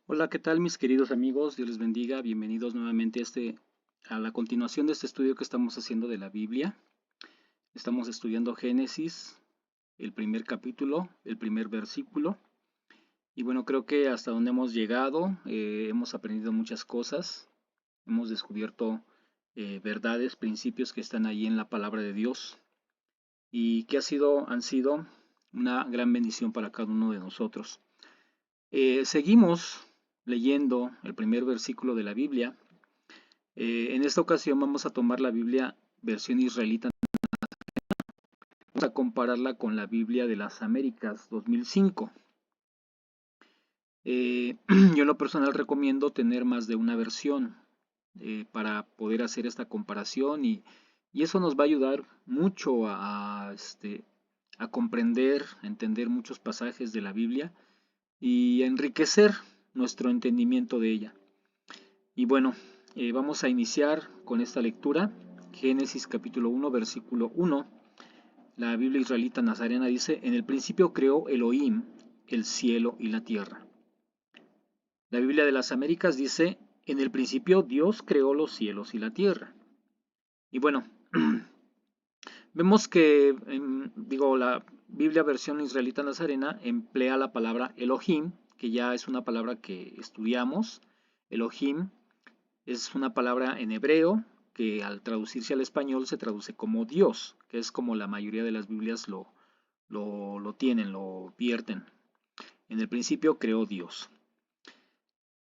Hola, ¿qué tal mis queridos amigos? Dios les bendiga. Bienvenidos nuevamente a la continuación de este estudio que estamos haciendo de la Biblia. Estamos estudiando Génesis, el primer capítulo, el primer versículo. Y bueno, creo que hasta donde hemos llegado, hemos aprendido muchas cosas. Hemos descubierto verdades, principios que están ahí en la palabra de Dios y que han sido una gran bendición para cada uno de nosotros. Seguimos leyendo el primer versículo de la Biblia. En esta ocasión vamos a tomar la Biblia versión israelita. Vamos a compararla con la Biblia de las Américas 2005. Yo en lo personal recomiendo tener más de una versión para poder hacer esta comparación y eso nos va a ayudar mucho a comprender, a entender muchos pasajes de la Biblia y a enriquecer nuestro entendimiento de ella. Y bueno, vamos a iniciar con esta lectura. Génesis capítulo 1, versículo 1. La Biblia israelita nazarena dice: en el principio creó Elohim el cielo y la tierra. La Biblia de las Américas dice: en el principio Dios creó los cielos y la tierra. Y bueno, vemos que, la Biblia versión israelita nazarena emplea la palabra Elohim, que ya es una palabra que estudiamos. Elohim es una palabra en hebreo que al traducirse al español se traduce como Dios, que es como la mayoría de las Biblias lo tienen, lo vierten. En el principio creó Dios.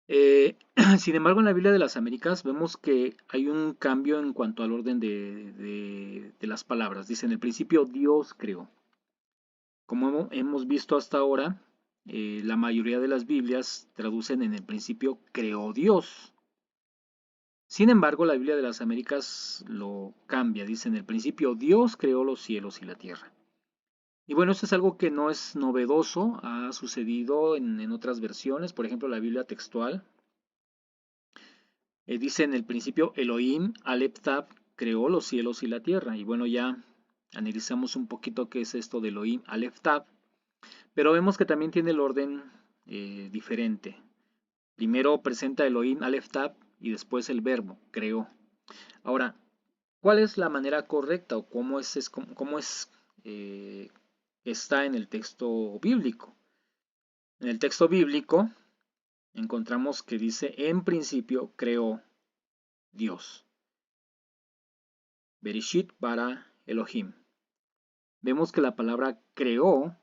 Sin embargo, en la Biblia de las Américas vemos que hay un cambio en cuanto al orden de las palabras. Dice: en el principio Dios creó. Como hemos visto hasta ahora, la mayoría de las Biblias traducen: en el principio creó Dios. Sin embargo, la Biblia de las Américas lo cambia. Dice: en el principio Dios creó los cielos y la tierra. Y bueno, esto es algo que no es novedoso, ha sucedido en otras versiones. Por ejemplo, la Biblia textual dice: en el principio Elohim Aleph Tav creó los cielos y la tierra. Y bueno, ya analizamos un poquito qué es esto de Elohim Aleph Tav, pero vemos que también tiene el orden diferente. Primero presenta Elohim Aleph Tav y después el verbo creó. Ahora, ¿cuál es la manera correcta o cómo está en el texto bíblico? En el texto bíblico encontramos que dice: en principio creó Dios. Bereshit bara Elohim. Vemos que la palabra creó,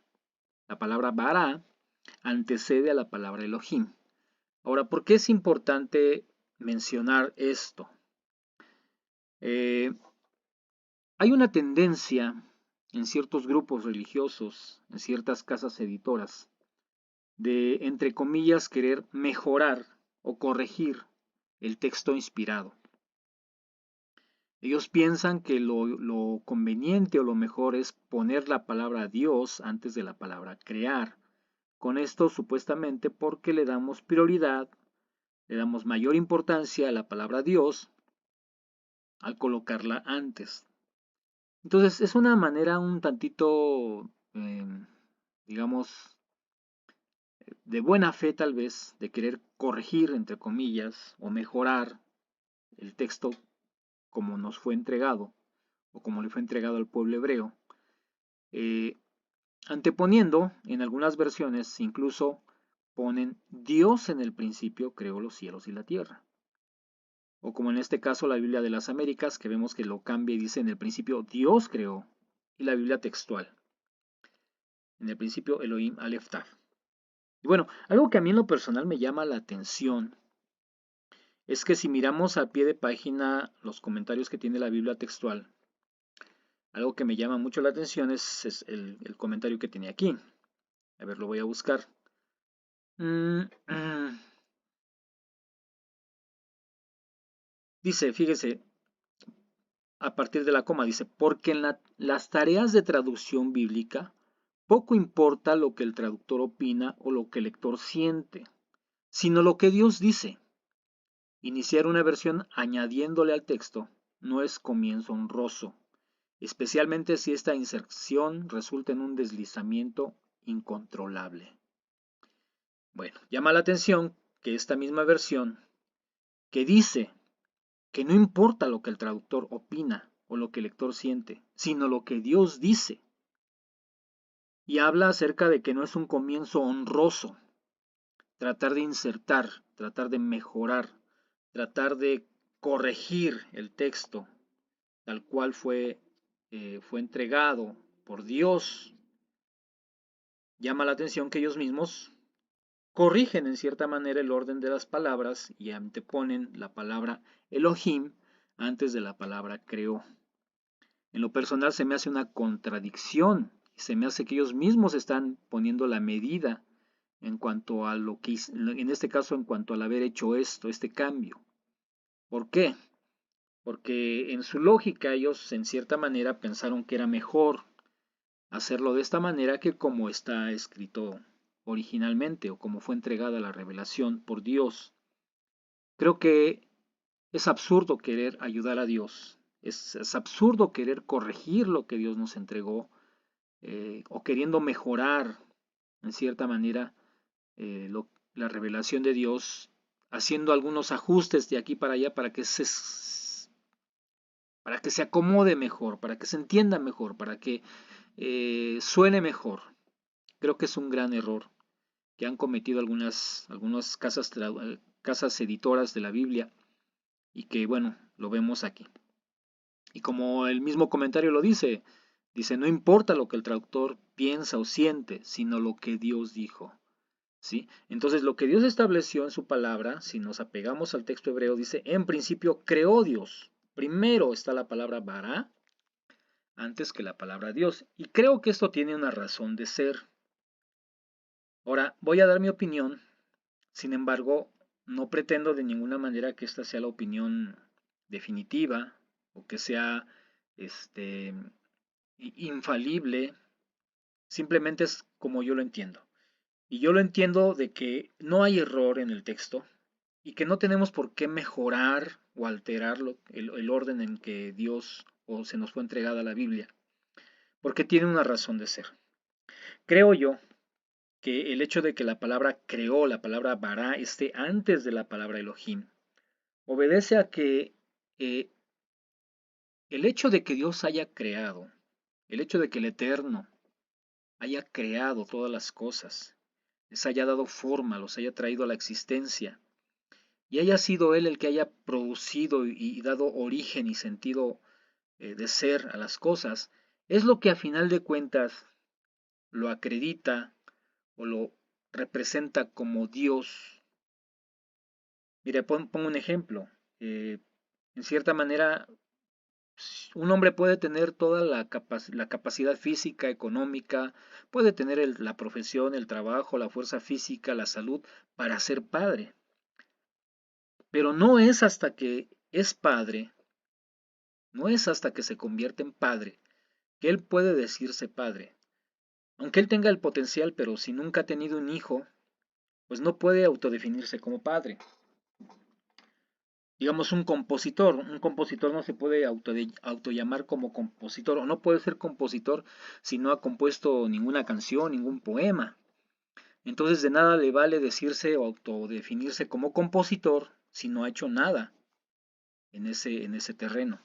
la palabra bara, antecede a la palabra Elohim. Ahora, ¿por qué es importante mencionar esto? Hay una tendencia en ciertos grupos religiosos, en ciertas casas editoras, de, entre comillas, querer mejorar o corregir el texto inspirado. Ellos piensan que lo conveniente o lo mejor es poner la palabra Dios antes de la palabra crear. Con esto supuestamente porque le damos prioridad, le damos mayor importancia a la palabra Dios al colocarla antes. Entonces es una manera un tantito, digamos, de buena fe tal vez, de querer corregir, entre comillas, o mejorar el texto como nos fue entregado, o como le fue entregado al pueblo hebreo, eh, anteponiendo, en algunas versiones incluso ponen: Dios en el principio creó los cielos y la tierra. O como en este caso la Biblia de las Américas, que vemos que lo cambia y dice: en el principio Dios creó. Y la Biblia textual: en el principio Elohim Aleph Tav. Y bueno, algo que a mí en lo personal me llama la atención es que si miramos al pie de página los comentarios que tiene la Biblia textual, algo que me llama mucho la atención es el comentario que tiene aquí. A ver, lo voy a buscar. Dice, fíjese, a partir de la coma, dice: porque en las tareas de traducción bíblica poco importa lo que el traductor opina o lo que el lector siente, sino lo que Dios dice. Iniciar una versión añadiéndole al texto no es comienzo honroso, especialmente si esta inserción resulta en un deslizamiento incontrolable. Bueno, llama la atención que esta misma versión, que dice que no importa lo que el traductor opina o lo que el lector siente, sino lo que Dios dice. Y habla acerca de que no es un comienzo honroso tratar de insertar, tratar de mejorar, tratar de corregir el texto tal cual fue entregado por Dios. Llama la atención que ellos mismos corrigen en cierta manera el orden de las palabras y anteponen la palabra Elohim antes de la palabra creó. En lo personal se me hace una contradicción, se me hace que ellos mismos están poniendo la medida en cuanto a lo que, en este caso, en cuanto al haber hecho este cambio. ¿Por qué? Porque en su lógica ellos en cierta manera pensaron que era mejor hacerlo de esta manera que como está escrito originalmente o como fue entregada la revelación por Dios. Creo que es absurdo querer ayudar a Dios, es absurdo querer corregir lo que Dios nos entregó o queriendo mejorar en cierta manera la revelación de Dios, haciendo algunos ajustes de aquí para allá para que se acomode mejor, para que se entienda mejor, para que suene mejor. Creo que es un gran error que han cometido algunas casas editoras de la Biblia y que, bueno, lo vemos aquí. Y como el mismo comentario lo dice, no importa lo que el traductor piensa o siente, sino lo que Dios dijo. ¿Sí? Entonces, lo que Dios estableció en su palabra, si nos apegamos al texto hebreo, dice, en principio creó Dios. Primero está la palabra bara antes que la palabra Dios. Y creo que esto tiene una razón de ser. Ahora, voy a dar mi opinión. Sin embargo, no pretendo de ninguna manera que esta sea la opinión definitiva o que sea infalible. Simplemente es como yo lo entiendo. Y yo lo entiendo de que no hay error en el texto y que no tenemos por qué mejorar o alterar el orden en que Dios o se nos fue entregada la Biblia, porque tiene una razón de ser. Creo yo que el hecho de que la palabra creó, la palabra bara, esté antes de la palabra Elohim, obedece a que eh, el hecho de que Dios haya creado, el hecho de que el Eterno haya creado todas las cosas, les haya dado forma, los haya traído a la existencia, y haya sido Él el que haya producido y dado origen y sentido de ser a las cosas, es lo que a final de cuentas lo acredita o lo representa como Dios. Mire, pongo un ejemplo. En cierta manera, un hombre puede tener toda la capacidad física, económica, puede tener la profesión, el trabajo, la fuerza física, la salud para ser padre. Pero no es hasta que es padre, no es hasta que se convierte en padre, que él puede decirse padre. Aunque él tenga el potencial, pero si nunca ha tenido un hijo, pues no puede autodefinirse como padre. Digamos un compositor no se puede autollamar como compositor, o no puede ser compositor si no ha compuesto ninguna canción, ningún poema. Entonces de nada le vale decirse o autodefinirse como compositor si no ha hecho nada en ese terreno.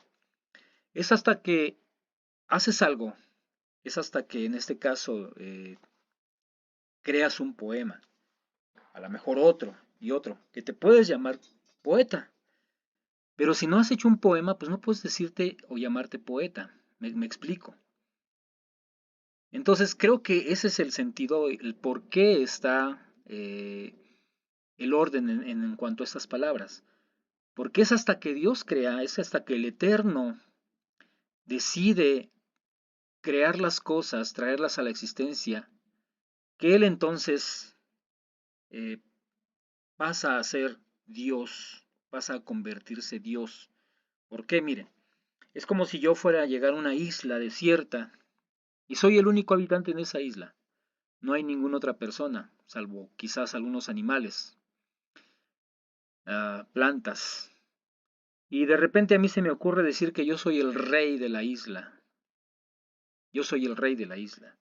Es hasta que haces algo, es hasta que en este caso creas un poema, a lo mejor otro y otro, que te puedes llamar poeta. Pero si no has hecho un poema, pues no puedes decirte o llamarte poeta. Me explico. Entonces creo que ese es el sentido, el por qué está el orden en cuanto a estas palabras. Porque es hasta que Dios crea, es hasta que el Eterno decide crear las cosas, traerlas a la existencia, que Él entonces eh, pasa a ser Dios, pasa a convertirse Dios. ¿Por qué? Miren, es como si yo fuera a llegar a una isla desierta y soy el único habitante en esa isla. No hay ninguna otra persona, salvo quizás algunos animales, plantas. Y de repente a mí se me ocurre decir que yo soy el rey de la isla. Yo soy el rey de la isla.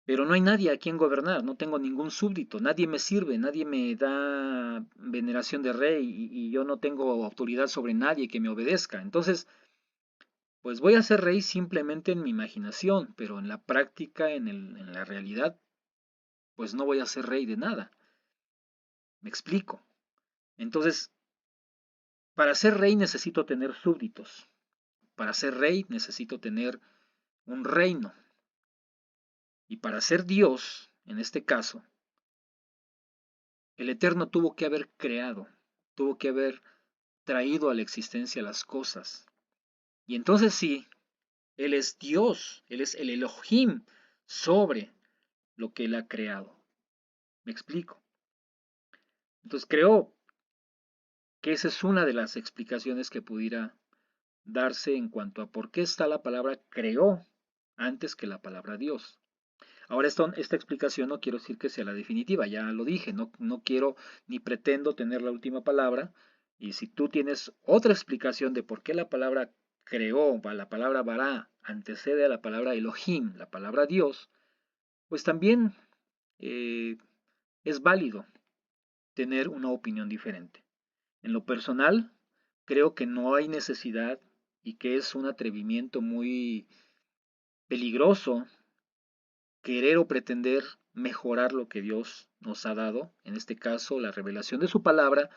pero no hay nadie a quien gobernar, no tengo ningún súbdito, nadie me sirve, nadie me da veneración de rey y yo no tengo autoridad sobre nadie que me obedezca. Entonces, pues voy a ser rey simplemente en mi imaginación, pero en la práctica, en la realidad, pues no voy a ser rey de nada. ¿Me explico? Entonces, para ser rey necesito tener súbditos. Para ser rey necesito tener un reino. Y para ser Dios, en este caso, el Eterno tuvo que haber creado, tuvo que haber traído a la existencia las cosas. Y entonces sí, Él es Dios, Él es el Elohim sobre lo que Él ha creado. ¿Me explico? Entonces creo que esa es una de las explicaciones que pudiera darse en cuanto a por qué está la palabra creó antes que la palabra Dios. Ahora, esta explicación no quiero decir que sea la definitiva, ya lo dije, no quiero ni pretendo tener la última palabra. Y si tú tienes otra explicación de por qué la palabra creó, la palabra bara, antecede a la palabra Elohim, la palabra Dios, pues también eh, es válido tener una opinión diferente. En lo personal, creo que no hay necesidad y que es un atrevimiento muy peligroso querer o pretender mejorar lo que Dios nos ha dado, en este caso la revelación de su palabra,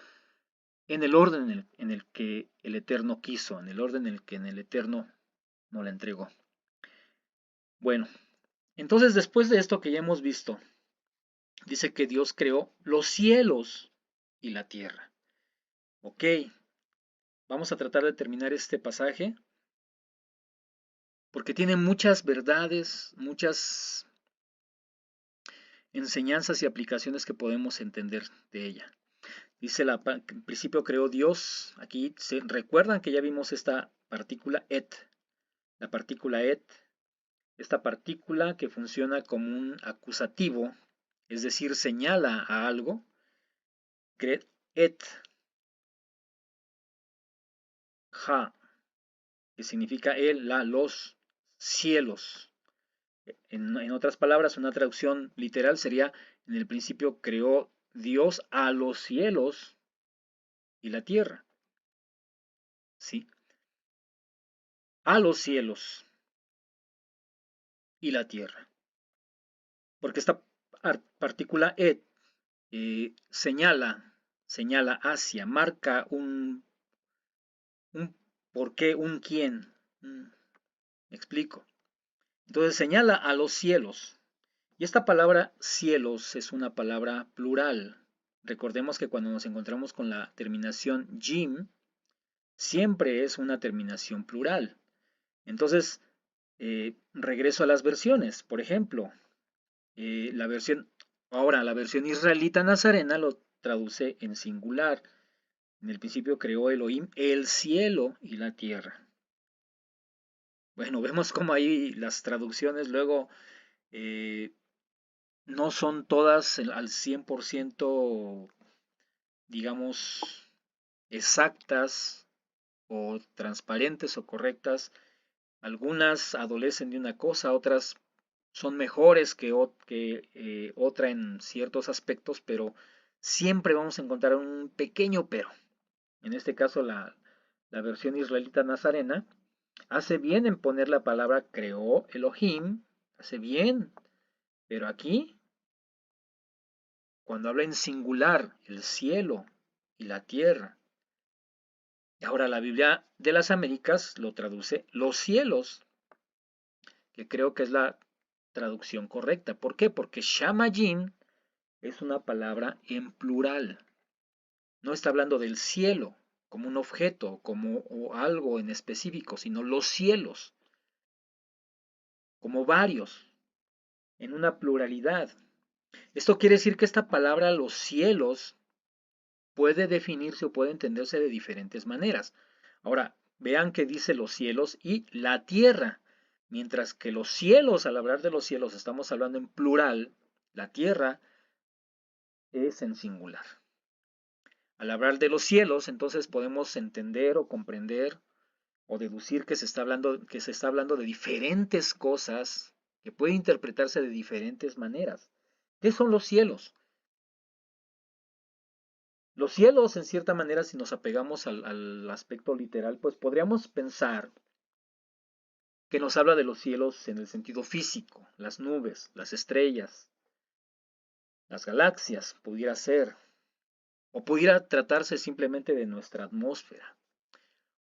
en el orden en el que el Eterno quiso, en el orden en el que el Eterno nos la entregó. Bueno, entonces después de esto que ya hemos visto, dice que Dios creó los cielos y la tierra. Ok, vamos a tratar de terminar este pasaje porque tiene muchas verdades, muchas enseñanzas y aplicaciones que podemos entender de ella. Dice, en principio creó Dios. Aquí se recuerdan que ya vimos esta partícula et. La partícula et, esta partícula que funciona como un acusativo, es decir, señala a algo. Creed et ha, que significa los cielos. En otras palabras, una traducción literal sería, en el principio creó Dios a los cielos y la tierra. ¿Sí? A los cielos y la tierra. Porque esta partícula et señala hacia, marca un por qué, un quién. ¿Me explico? Entonces señala a los cielos. Y esta palabra cielos es una palabra plural. Recordemos que cuando nos encontramos con la terminación jim, siempre es una terminación plural. Entonces, regreso a las versiones. Por ejemplo, la versión israelita nazarena lo traduce en singular. En el principio creó Elohim el cielo y la tierra. Bueno, vemos cómo ahí las traducciones luego no son todas al 100%, digamos, exactas o transparentes o correctas. Algunas adolecen de una cosa, otras son mejores que otra en ciertos aspectos, pero siempre vamos a encontrar un pequeño pero. En este caso, la versión israelita nazarena hace bien en poner la palabra creó Elohim, hace bien, pero aquí, cuando habla en singular, el cielo y la tierra, y ahora la Biblia de las Américas lo traduce los cielos, que creo que es la traducción correcta. ¿Por qué? Porque Shamayim es una palabra en plural. No está hablando del cielo como un objeto, como o algo en específico, sino los cielos, como varios, en una pluralidad. Esto quiere decir que esta palabra los cielos puede definirse o puede entenderse de diferentes maneras. Ahora, vean que dice los cielos y la tierra. Mientras que los cielos, al hablar de los cielos, estamos hablando en plural, la tierra es en singular. Al hablar de los cielos, entonces podemos entender o comprender o deducir que se está hablando de diferentes cosas que puede interpretarse de diferentes maneras. ¿Qué son los cielos? Los cielos, en cierta manera, si nos apegamos al aspecto literal, pues podríamos pensar que nos habla de los cielos en el sentido físico, las nubes, las estrellas, las galaxias, pudiera ser, o pudiera tratarse simplemente de nuestra atmósfera.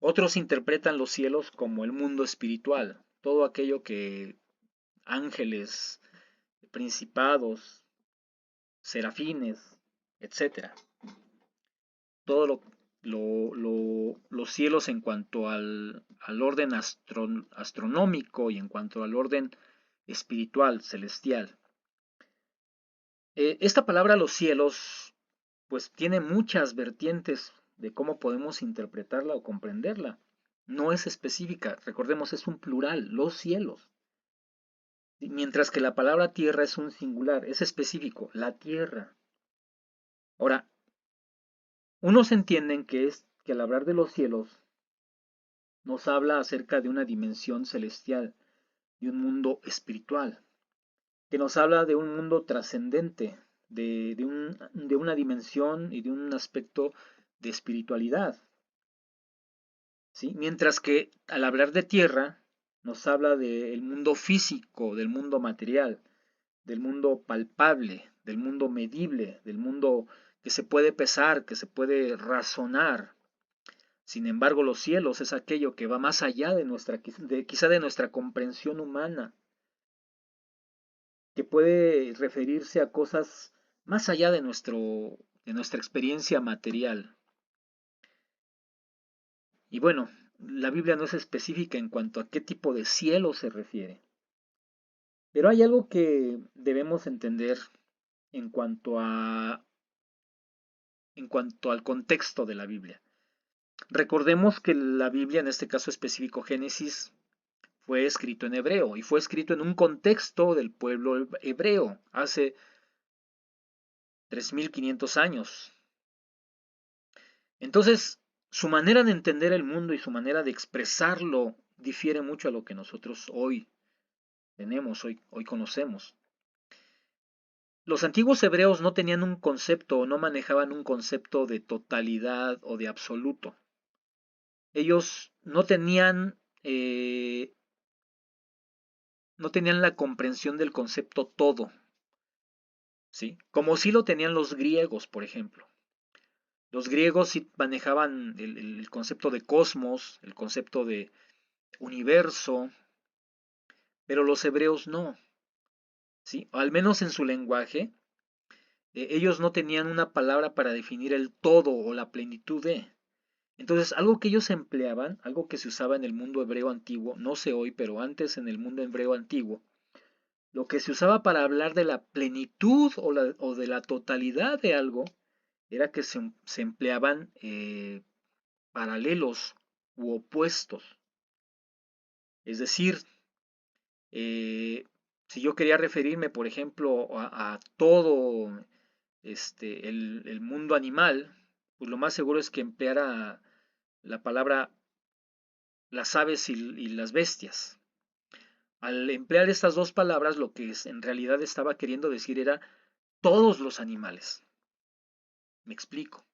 Otros interpretan los cielos como el mundo espiritual, todo aquello que ángeles, principados, serafines, etcétera. Todo los cielos en cuanto al orden astronómico y en cuanto al orden espiritual, celestial. Esta palabra los cielos pues tiene muchas vertientes de cómo podemos interpretarla o comprenderla. No es específica, recordemos, es un plural, los cielos. Mientras que la palabra tierra es un singular, es específico, la tierra. Ahora, unos entienden que al hablar de los cielos nos habla acerca de una dimensión celestial, de un mundo espiritual, que nos habla de un mundo trascendente, de una dimensión y de un aspecto de espiritualidad. ¿Sí? Mientras que al hablar de tierra nos habla del mundo físico, del mundo material, del mundo palpable, del mundo medible, del mundo que se puede pesar, que se puede razonar. Sin embargo, los cielos es aquello que va más allá de quizá de nuestra comprensión humana, que puede referirse a cosas más allá de nuestra experiencia material. Y bueno, la Biblia no es específica en cuanto a qué tipo de cielo se refiere. Pero hay algo que debemos entender en cuanto en cuanto al contexto de la Biblia. Recordemos que la Biblia, en este caso específico Génesis, fue escrito en hebreo y fue escrito en un contexto del pueblo hebreo hace 3500 años. Entonces, su manera de entender el mundo y su manera de expresarlo difiere mucho a lo que nosotros hoy tenemos, hoy conocemos. Los antiguos hebreos no tenían un concepto o no manejaban un concepto de totalidad o de absoluto. Ellos no tenían la comprensión del concepto todo, ¿sí? Como sí lo tenían los griegos, por ejemplo. Los griegos sí manejaban el concepto de cosmos, el concepto de universo, pero los hebreos no, ¿sí? O al menos en su lenguaje, ellos no tenían una palabra para definir el todo o la plenitud de. Entonces, algo que ellos empleaban, algo que se usaba en el mundo hebreo antiguo, no sé hoy, pero antes en el mundo hebreo antiguo, lo que se usaba para hablar de la plenitud o de la totalidad de algo, era que se empleaban paralelos u opuestos. Es decir, si yo quería referirme, por ejemplo, a todo el mundo animal, pues lo más seguro es que empleara la palabra las aves y las bestias. Al emplear estas dos palabras, lo que en realidad estaba queriendo decir era todos los animales. Me explico.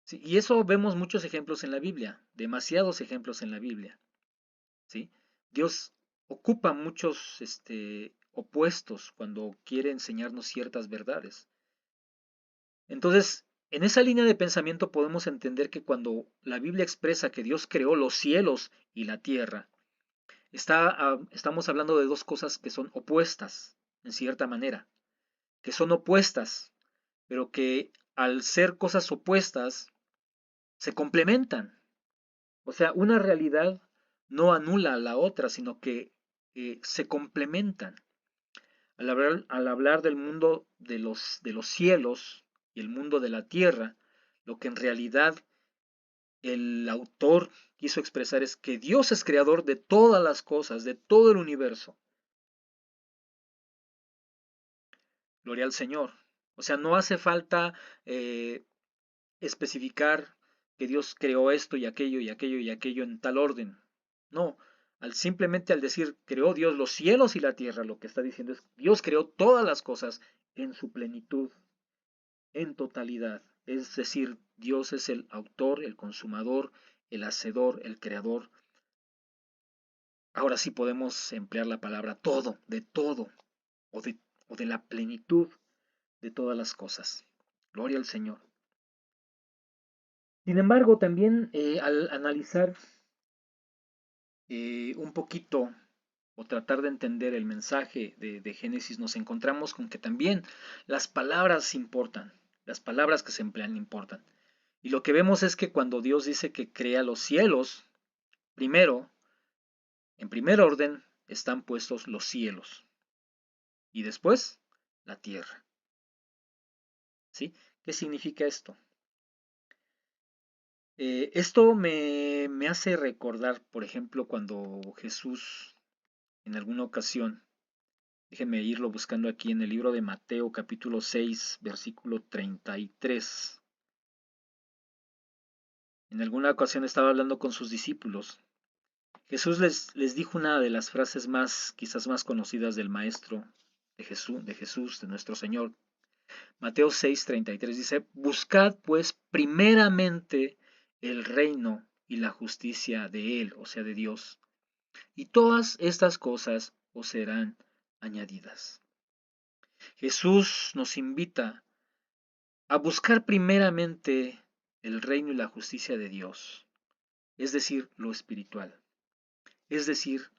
¿Sí? Y eso vemos muchos ejemplos en la Biblia, demasiados ejemplos en la Biblia. ¿Sí? Dios ocupa muchos opuestos cuando quiere enseñarnos ciertas verdades. Entonces, en esa línea de pensamiento podemos entender que cuando la Biblia expresa que Dios creó los cielos y la tierra, estamos hablando de dos cosas que son opuestas, en cierta manera, que son opuestas, pero que al ser cosas opuestas, se complementan. O sea, una realidad no anula a la otra, sino que se complementan. Al hablar del mundo de los cielos y el mundo de la tierra, lo que en realidad el autor quiso expresar es que Dios es creador de todas las cosas, de todo el universo. Gloria al Señor. O sea, no hace falta especificar que Dios creó esto y aquello y aquello y aquello en tal orden. No, simplemente al decir creó Dios los cielos y la tierra, lo que está diciendo es Dios creó todas las cosas en su plenitud, en totalidad. Es decir, Dios es el autor, el consumador, el hacedor, el creador. Ahora sí podemos emplear la palabra todo, o de, o de la plenitud de todas las cosas. Gloria al Señor. Sin embargo, también al analizar un poquito o tratar de entender el mensaje de Génesis, nos encontramos con que también las palabras importan, las palabras que se emplean importan. Y lo que vemos es que cuando Dios dice que crea los cielos, primero, en primer orden, están puestos los cielos y después la tierra. ¿Sí? ¿Qué significa esto? Esto me hace recordar, por ejemplo, cuando Jesús en alguna ocasión, déjenme irlo buscando aquí en el libro de Mateo capítulo 6, versículo 33. En alguna ocasión estaba hablando con sus discípulos. Jesús les dijo una de las frases quizás más conocidas del Maestro de Jesús, de nuestro Señor. Mateo 6:33 dice, buscad pues primeramente el reino y la justicia de Él, o sea, de Dios, y todas estas cosas os serán añadidas. Jesús nos invita a buscar primeramente el reino y la justicia de Dios, es decir, lo espiritual, es decir,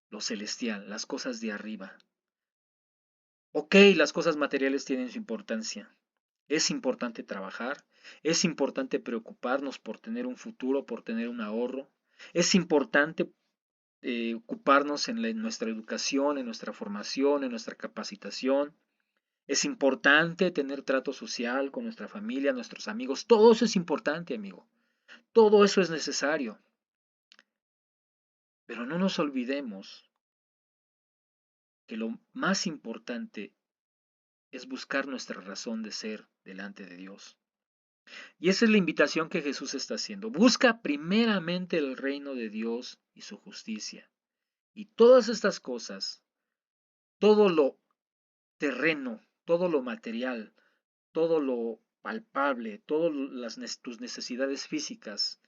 lo celestial, las cosas de arriba. Ok, las cosas materiales tienen su importancia. Es importante trabajar, es importante preocuparnos por tener un futuro, por tener un ahorro. Es importante ocuparnos en nuestra educación, en nuestra formación, en nuestra capacitación. Es importante tener trato social con nuestra familia, nuestros amigos. Todo eso es importante, amigo. Todo eso es necesario. Pero no nos olvidemos que lo más importante es buscar nuestra razón de ser delante de Dios. Y esa es la invitación que Jesús está haciendo. Busca primeramente el reino de Dios y su justicia. Y todas estas cosas, todo lo terreno, todo lo material, todo lo palpable, todas tus necesidades físicas,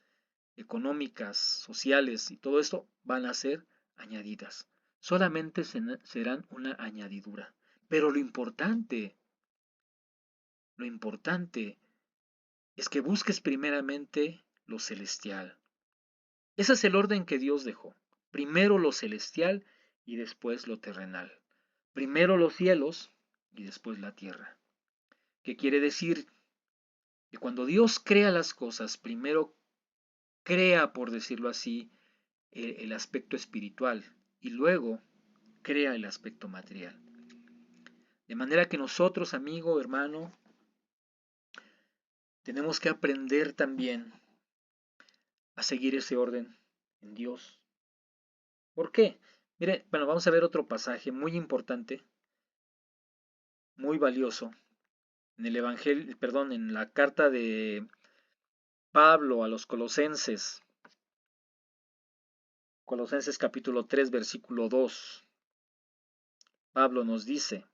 económicas, sociales y todo esto van a ser añadidas. Solamente serán una añadidura. Pero lo importante es que busques primeramente lo celestial. Ese es el orden que Dios dejó. Primero lo celestial y después lo terrenal. Primero los cielos y después la tierra. ¿Qué quiere decir? Que cuando Dios crea las cosas, primero crea, por decirlo así, el aspecto espiritual y luego crea el aspecto material. De manera que nosotros, amigo, hermano, tenemos que aprender también a seguir ese orden en Dios. ¿Por qué? Mire, bueno, vamos a ver otro pasaje muy importante, muy valioso, en el Evangelio, perdón, en la carta de Pablo a los Colosenses, Colosenses capítulo 3, versículo 2. Pablo nos dice,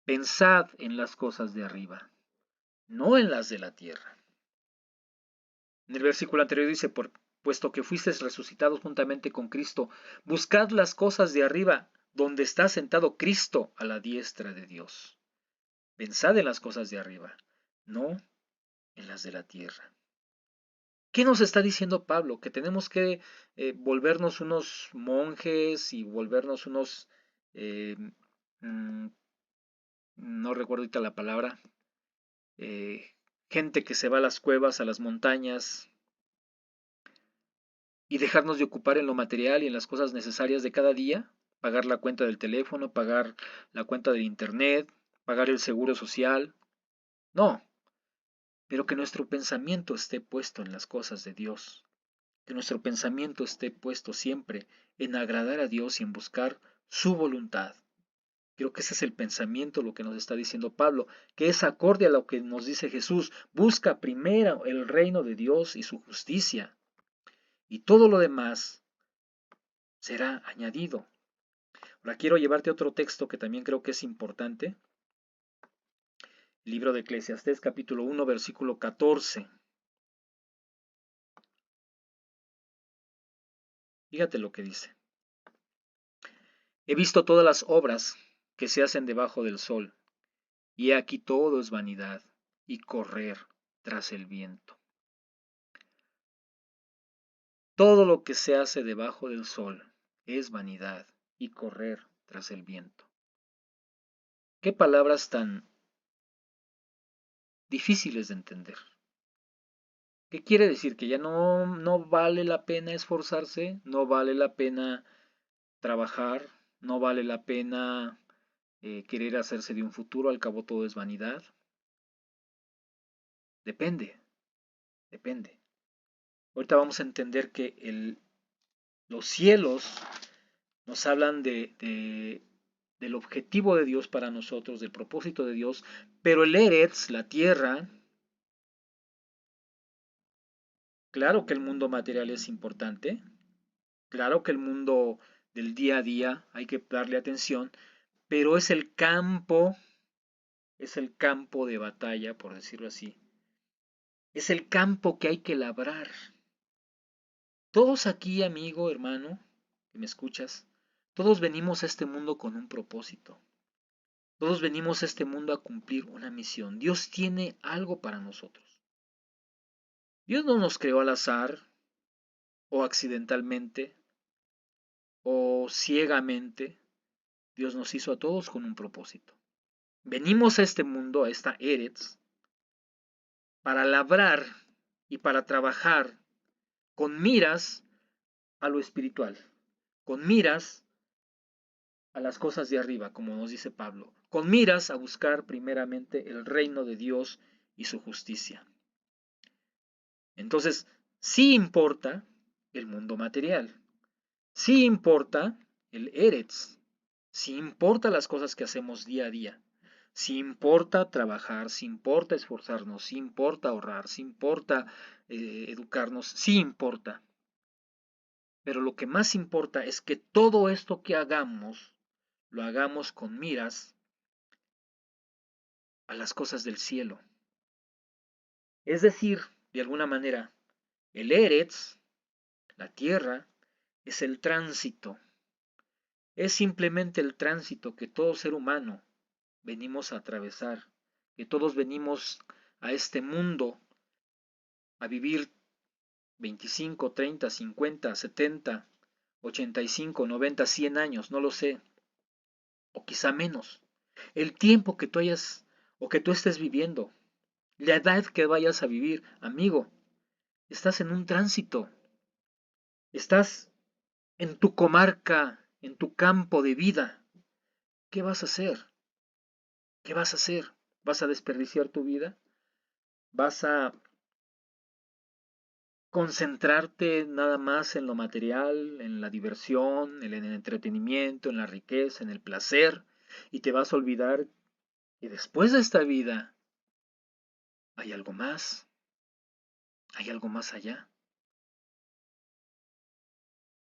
pensad en las cosas de arriba, no en las de la tierra. En el versículo anterior dice, puesto que fuisteis resucitados juntamente con Cristo, buscad las cosas de arriba, donde está sentado Cristo a la diestra de Dios. Pensad en las cosas de arriba, no en las de la tierra. ¿Qué nos está diciendo Pablo? Que tenemos que volvernos unos monjes y volvernos unos, eh, mm, no recuerdo ahorita la palabra, gente que se va a las cuevas, a las montañas, y dejarnos de ocupar en lo material y en las cosas necesarias de cada día, pagar la cuenta del teléfono, pagar la cuenta del internet, pagar el seguro social. No, pero que nuestro pensamiento esté puesto en las cosas de Dios, que nuestro pensamiento esté puesto siempre en agradar a Dios y en buscar su voluntad. Creo que ese es el pensamiento, lo que nos está diciendo Pablo, que es acorde a lo que nos dice Jesús. Busca primero el reino de Dios y su justicia, y todo lo demás será añadido. Ahora quiero llevarte a otro texto que también creo que es importante. El libro de Eclesiastés, capítulo 1, versículo 14. Fíjate lo que dice. He visto todas las obras que se hacen debajo del sol, y he aquí todo es vanidad y correr tras el viento. Todo lo que se hace debajo del sol es vanidad y correr tras el viento. Qué palabras tan difíciles de entender. ¿Qué quiere decir? Que ya no vale la pena esforzarse, no vale la pena trabajar, no vale la pena querer hacerse de un futuro, al cabo todo es vanidad. Depende, depende. Ahorita vamos a entender que los cielos nos hablan del objetivo de Dios para nosotros, del propósito de Dios, pero el Eretz, la tierra, claro que el mundo material es importante, claro que el mundo del día a día hay que darle atención, pero es el campo de batalla, por decirlo así. Es el campo que hay que labrar. Todos aquí, amigo, hermano, que me escuchas, todos venimos a este mundo con un propósito. Todos venimos a este mundo a cumplir una misión. Dios tiene algo para nosotros. Dios no nos creó al azar, o accidentalmente, o ciegamente. Dios nos hizo a todos con un propósito. Venimos a este mundo, a esta Eretz, para labrar y para trabajar con miras a lo espiritual, con miras a las cosas de arriba, como nos dice Pablo, con miras a buscar primeramente el reino de Dios y su justicia. Entonces, sí importa el mundo material, sí importa el Eretz, sí importa las cosas que hacemos día a día, sí importa trabajar, sí importa esforzarnos, sí importa ahorrar, sí importa educarnos, sí importa. Pero lo que más importa es que todo esto que hagamos, lo hagamos con miras a las cosas del cielo. Es decir, de alguna manera, el Eretz, la tierra, es el tránsito. Es simplemente el tránsito que todo ser humano venimos a atravesar, que todos venimos a este mundo a vivir 25, 30, 50, 70, 85, 90, 100 años, no lo sé, o quizá menos. El tiempo que tú hayas o que tú estés viviendo, la edad que vayas a vivir, amigo, estás en un tránsito, estás en tu comarca, en tu campo de vida. ¿Qué vas a hacer? ¿Qué vas a hacer? ¿Vas a desperdiciar tu vida? ¿Vas a concentrarte nada más en lo material, en la diversión, en el entretenimiento, en la riqueza, en el placer, y te vas a olvidar que después de esta vida hay algo más, hay algo más allá?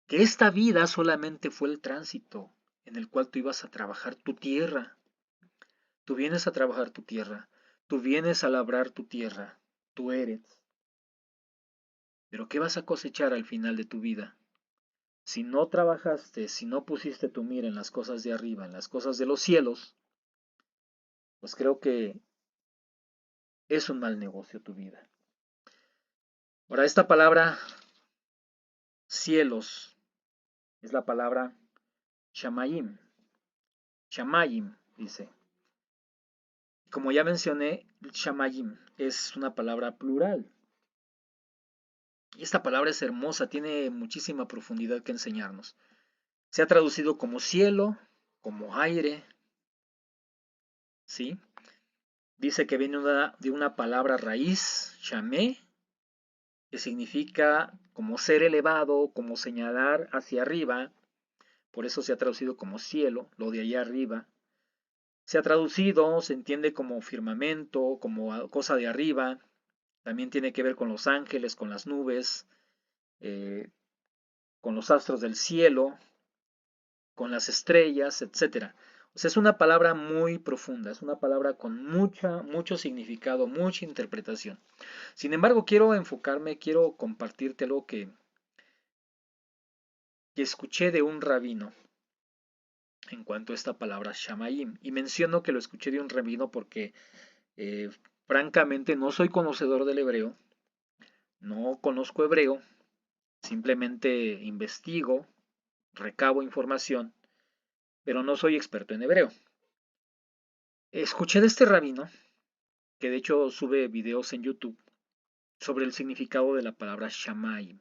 Que esta vida solamente fue el tránsito en el cual tú ibas a trabajar tu tierra. Tú vienes a trabajar tu tierra, tú vienes a labrar tu tierra, tú eres. Pero ¿qué vas a cosechar al final de tu vida? Si no trabajaste, si no pusiste tu mira en las cosas de arriba, en las cosas de los cielos, pues creo que es un mal negocio tu vida. Ahora, esta palabra cielos es la palabra shamayim. Shamayim, dice. Como ya mencioné, shamayim es una palabra plural. Y esta palabra es hermosa, tiene muchísima profundidad que enseñarnos. Se ha traducido como cielo, como aire, ¿sí? Dice que viene de una palabra raíz, shamé, que significa como ser elevado, como señalar hacia arriba. Por eso se ha traducido como cielo, lo de allá arriba. Se ha traducido, se entiende como firmamento, como cosa de arriba. También tiene que ver con los ángeles, con las nubes, con los astros del cielo. con las estrellas, etcétera. O sea, es una palabra muy profunda, es una palabra con mucho significado, mucha interpretación. Sin embargo, quiero compartirte algo que escuché de un rabino en cuanto a esta palabra Shamayim. Y menciono que lo escuché de un rabino porque eh, francamente no soy conocedor del hebreo, no conozco hebreo, simplemente investigo, recabo información, pero no soy experto en hebreo. Escuché de este rabino, que de hecho sube videos en YouTube, sobre el significado de la palabra Shamayim.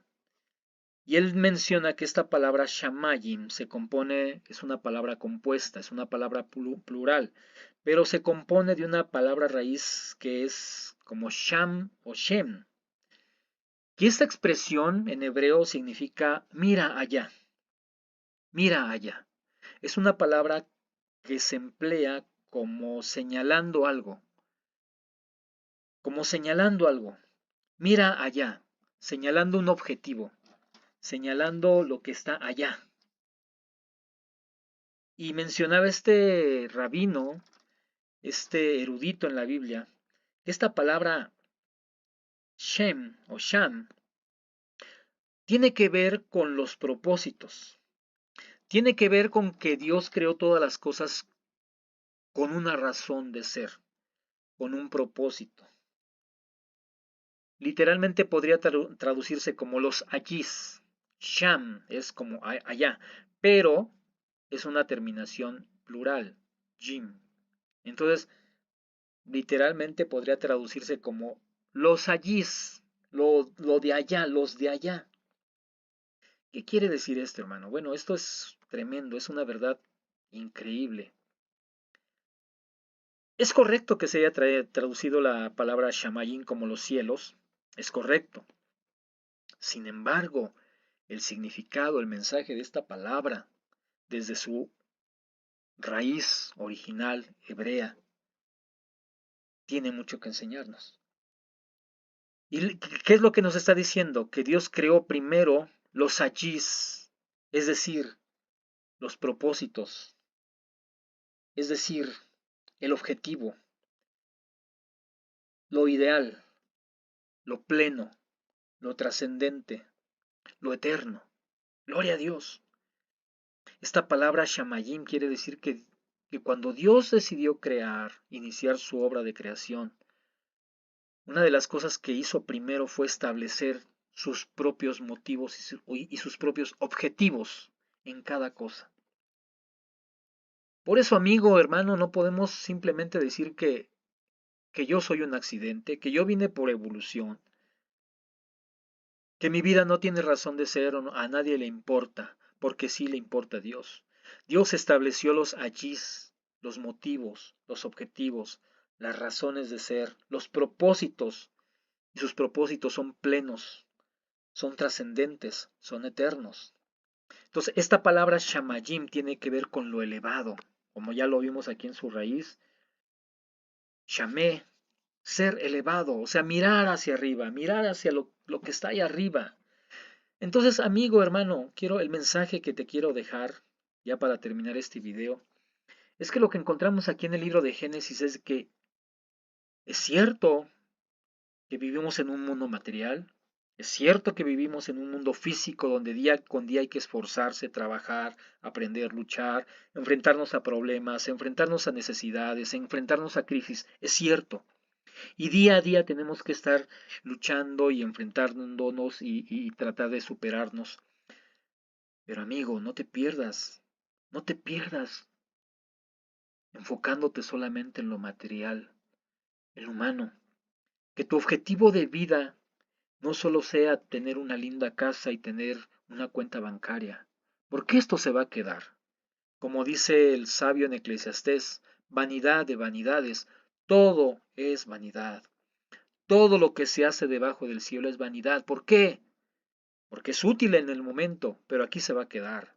Y él menciona que esta palabra Shamayim se compone, es una palabra compuesta, es una palabra plural, pero se compone de una palabra raíz que es como Sham o Shem. Y esta expresión en hebreo significa mira allá, mira allá. Es una palabra que se emplea como señalando algo, como señalando algo. Mira allá, señalando un objetivo, señalando lo que está allá. Y mencionaba este rabino, este erudito en la Biblia, que esta palabra Shem o Sham tiene que ver con los propósitos. Tiene que ver con que Dios creó todas las cosas con una razón de ser, con un propósito. Literalmente podría traducirse como los allís. Sham es como allá, pero es una terminación plural, Jim. Entonces, literalmente podría traducirse como los allís, lo de allá, los de allá. ¿Qué quiere decir esto, hermano? Bueno, esto es tremendo, es una verdad increíble. Es correcto que se haya traducido la palabra Shamayim como los cielos, es correcto. Sin embargo, el significado, el mensaje de esta palabra, desde su raíz original hebrea, tiene mucho que enseñarnos. ¿Y qué es lo que nos está diciendo? Que Dios creó primero los allís, es decir, los propósitos, es decir, el objetivo, lo ideal, lo pleno, lo trascendente, lo eterno. Gloria a Dios. Esta palabra Shamayim quiere decir que cuando Dios decidió crear, iniciar su obra de creación, una de las cosas que hizo primero fue establecer sus propios motivos y sus propios objetivos en cada cosa. Por eso, amigo, hermano, no podemos simplemente decir que yo soy un accidente, que yo vine por evolución, que mi vida no tiene razón de ser o a nadie le importa, porque sí le importa a Dios. Dios estableció los allís, los motivos, los objetivos, las razones de ser, los propósitos, y sus propósitos son plenos, son trascendentes, son eternos. Entonces, esta palabra shamayim tiene que ver con lo elevado, como ya lo vimos aquí en su raíz. Shamé, ser elevado, o sea, mirar hacia arriba, mirar hacia lo que está ahí arriba. Entonces, amigo, hermano, el mensaje que te quiero dejar, ya para terminar este video, es que lo que encontramos aquí en el libro de Génesis es que es cierto que vivimos en un mundo material, es cierto que vivimos en un mundo físico donde día con día hay que esforzarse, trabajar, aprender, luchar, enfrentarnos a problemas, enfrentarnos a necesidades, enfrentarnos a crisis, es cierto. Y día a día tenemos que estar luchando y enfrentándonos y tratar de superarnos. Pero amigo, no te pierdas enfocándote solamente en lo material, en lo humano. Que tu objetivo de vida no solo sea tener una linda casa y tener una cuenta bancaria, porque esto se va a quedar. Como dice el sabio en Eclesiastés, vanidad de vanidades, todo es vanidad. Todo lo que se hace debajo del cielo es vanidad. ¿Por qué? Porque es útil en el momento, pero aquí se va a quedar.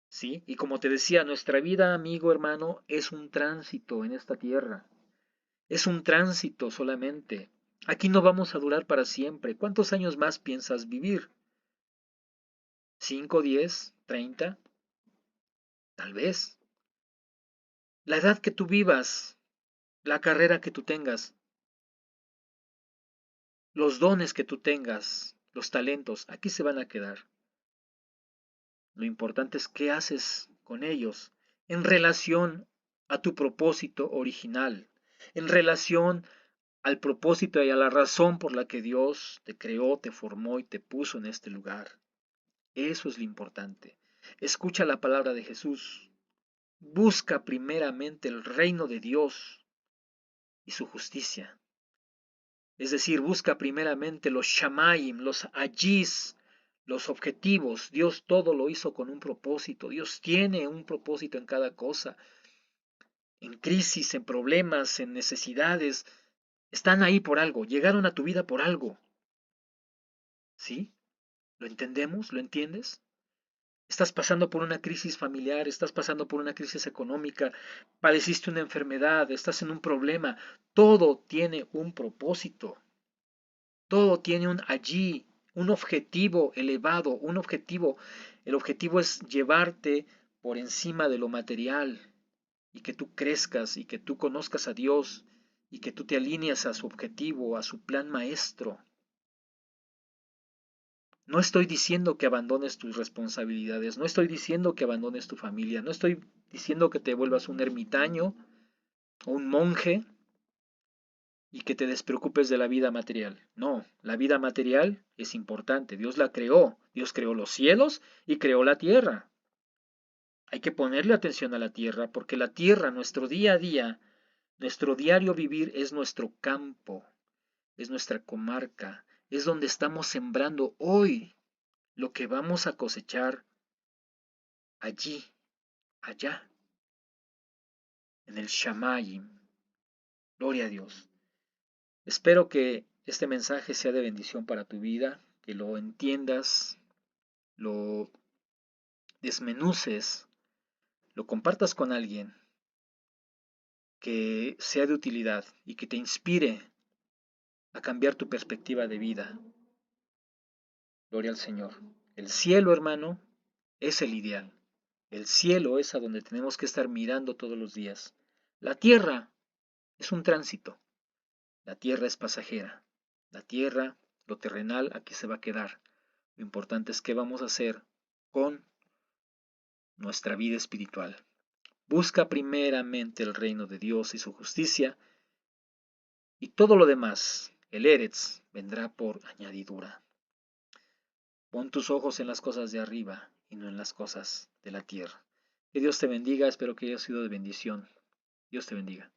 ¿Sí? Y como te decía, nuestra vida, amigo, hermano, es un tránsito en esta tierra. Es un tránsito solamente. Aquí no vamos a durar para siempre. ¿Cuántos años más piensas vivir? 5, 10, 30, tal vez. La edad que tú vivas, la carrera que tú tengas, los dones que tú tengas, los talentos, aquí se van a quedar. Lo importante es qué haces con ellos en relación a tu propósito original, en relación al propósito y a la razón por la que Dios te creó, te formó y te puso en este lugar. Eso es lo importante. Escucha la palabra de Jesús. Busca primeramente el reino de Dios y su justicia. Es decir, busca primeramente los shamayim, los ayis, los objetivos. Dios todo lo hizo con un propósito. Dios tiene un propósito en cada cosa. En crisis, en problemas, en necesidades. Están ahí por algo. Llegaron a tu vida por algo. ¿Sí? ¿Lo entendemos? ¿Lo entiendes? Estás pasando por una crisis familiar, estás pasando por una crisis económica, padeciste una enfermedad, estás en un problema. Todo tiene un propósito. Todo tiene un allí, un objetivo elevado, un objetivo. El objetivo es llevarte por encima de lo material y que tú crezcas y que tú conozcas a Dios y que tú te alineas a su objetivo, a su plan maestro. No estoy diciendo que abandones tus responsabilidades, no estoy diciendo que abandones tu familia, no estoy diciendo que te vuelvas un ermitaño o un monje y que te despreocupes de la vida material. No, la vida material es importante, Dios la creó, Dios creó los cielos y creó la tierra. Hay que ponerle atención a la tierra porque la tierra, nuestro día a día, nuestro diario vivir es nuestro campo, es nuestra comarca, es donde estamos sembrando hoy lo que vamos a cosechar allí, allá, en el Shamayim. Gloria a Dios. Espero que este mensaje sea de bendición para tu vida, que lo entiendas, lo desmenuces, lo compartas con alguien, que sea de utilidad y que te inspire a cambiar tu perspectiva de vida. Gloria al Señor. El cielo, hermano, es el ideal. El cielo es a donde tenemos que estar mirando todos los días. La tierra es un tránsito. La tierra es pasajera. La tierra, lo terrenal, aquí se va a quedar. Lo importante es qué vamos a hacer con nuestra vida espiritual. Busca primeramente el reino de Dios y su justicia, y todo lo demás, el Eretz, vendrá por añadidura. Pon tus ojos en las cosas de arriba y no en las cosas de la tierra. Que Dios te bendiga, espero que haya sido de bendición. Dios te bendiga.